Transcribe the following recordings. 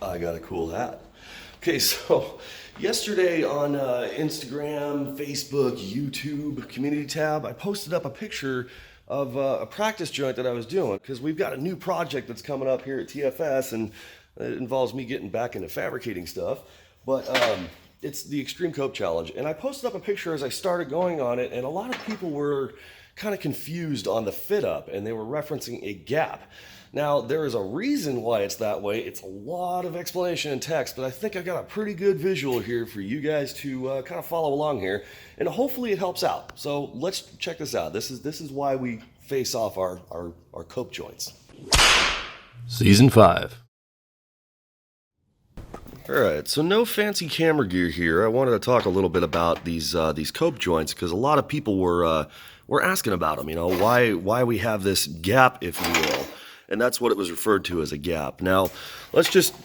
I got a cool hat. Okay, so yesterday on Instagram, Facebook, YouTube, community tab, I posted up a picture of a practice joint that I was doing because we've got a new project that's coming up here at TFS, and it involves me getting back into fabricating stuff. But it's the Extreme Cope Challenge, and I posted up a picture as I started going on it, and a lot of people were kind of confused on the fit up, and they were referencing a gap. Now, there is a reason why it's that way. It's a lot of explanation in text, but I think I got a pretty good visual here for you guys to kind of follow along here, and hopefully it helps out. So let's check this out. This is why we face off our cope joints. Season 5. All right, so no fancy camera gear here. I wanted to talk a little bit about these cope joints because a lot of people were asking about them. You know, why we have this gap, if you will. And that's what it was referred to as a gap. Now, let's just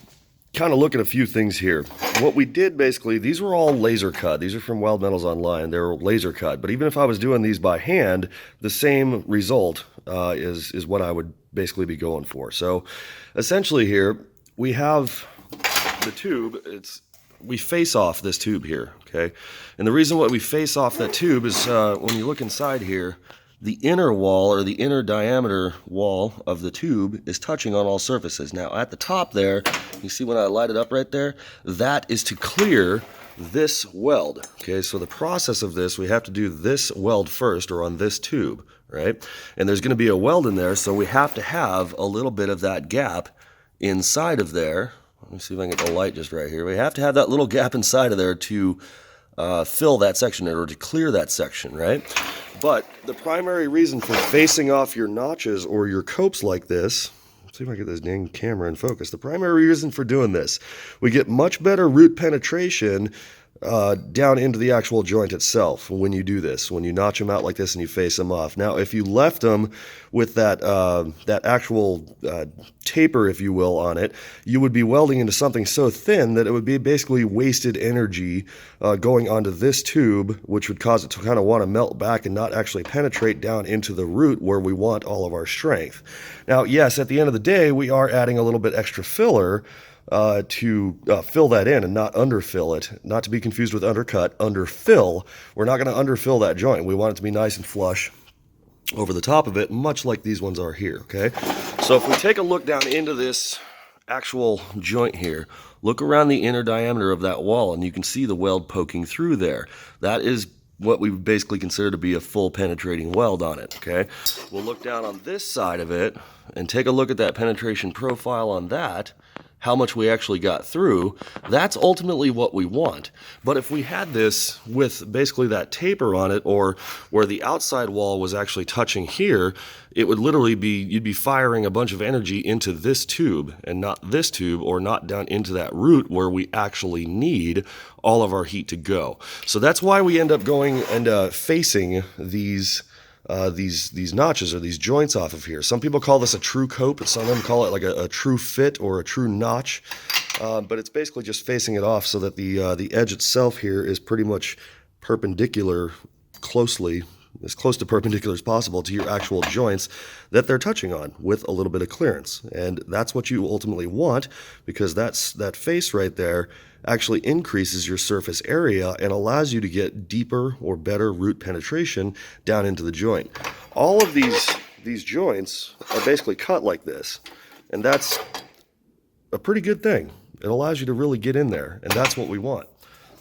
kind of look at a few things here. What we did basically, these were all laser cut. These are from Weld Metals Online. They're laser cut. But even if I was doing these by hand, the same result is what I would basically be going for. So essentially here, we have the tube. We face off this tube here, okay? And the reason why we face off that tube is when you look inside here, the inner wall, or the inner diameter wall of the tube, is touching on all surfaces. Now at the top there, you see when I light it up right there, that is to clear this weld. Okay, so the process of this, we have to do this weld first, or on this tube, right? And there's going to be a weld in there, so we have to have a little bit of that gap inside of there. Let me see if I can get the light just right here. We have to have that little gap inside of there to fill that section, or to clear that section, right? But the primary reason for facing off your notches or your copes like this, let's see if I get this dang camera in focus. The primary reason for doing this, we get much better root penetration down into the actual joint itself when you do this, when you notch them out like this and you face them off. Now, if you left them with that actual taper, if you will, on it, you would be welding into something so thin that it would be basically wasted energy going onto this tube, which would cause it to kind of want to melt back and not actually penetrate down into the root where we want all of our strength. Now, yes, at the end of the day, we are adding a little bit extra filler to fill that in and not underfill it. Not to be confused with undercut, underfill. We're not going to underfill that joint. We want it to be nice and flush over the top of it, much like these ones are here, okay? So if we take a look down into this actual joint here, look around the inner diameter of that wall, and you can see the weld poking through there. That is what we basically consider to be a full penetrating weld on it, okay? We'll look down on this side of it and take a look at that penetration profile on that, how much we actually got through. That's ultimately what we want. But if we had this with basically that taper on it, or where the outside wall was actually touching here, it would literally be, you'd be firing a bunch of energy into this tube and not this tube, or not down into that root where we actually need all of our heat to go. So that's why we end up going and facing these notches or these joints off of here. Some people call this a true cope, some of them call it like a true fit or a true notch, but it's basically just facing it off so that the edge itself here is pretty much perpendicular, as close to perpendicular as possible to your actual joints that they're touching on, with a little bit of clearance. And that's what you ultimately want, because that face right there actually increases your surface area and allows you to get deeper or better root penetration down into the joint. All of these joints are basically cut like this, and that's a pretty good thing. It allows you to really get in there, and that's what we want.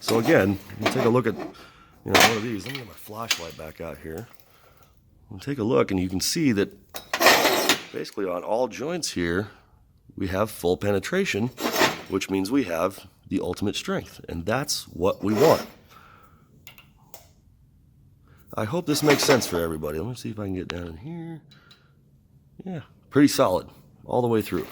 So again, we'll take a look at one of these. Let me get my flashlight back out here. We'll take a look, and you can see that basically on all joints here, we have full penetration, which means we have the ultimate strength, and that's what we want. I hope this makes sense for everybody. Let me see if I can get down in here. Yeah, pretty solid all the way through.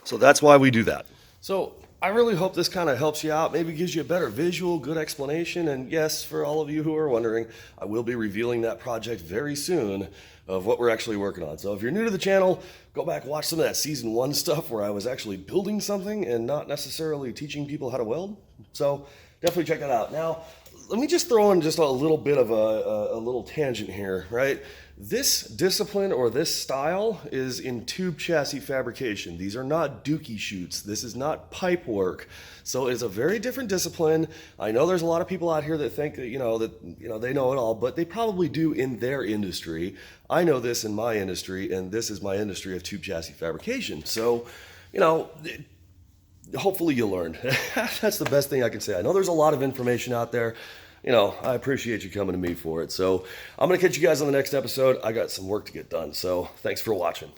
So that's why we do that. So I really hope this kind of helps you out, maybe gives you a better visual, good explanation. And yes, for all of you who are wondering, I will be revealing that project very soon of what we're actually working on. So if you're new to the channel, go back, watch some of that season 1 stuff where I was actually building something and not necessarily teaching people how to weld. So definitely check that out. Now, let me just throw in just a little bit of a little tangent here, right? This discipline or this style is in tube chassis fabrication. These are not dookie chutes. This is not pipe work. So it's a very different discipline. I know there's a lot of people out here that think that, they know it all, but they probably do in their industry. I know this in my industry, and this is my industry of tube chassis fabrication. So, hopefully you learned. That's the best thing I can say. I know there's a lot of information out there. I appreciate you coming to me for it. So I'm going to catch you guys on the next episode. I got some work to get done. So thanks for watching.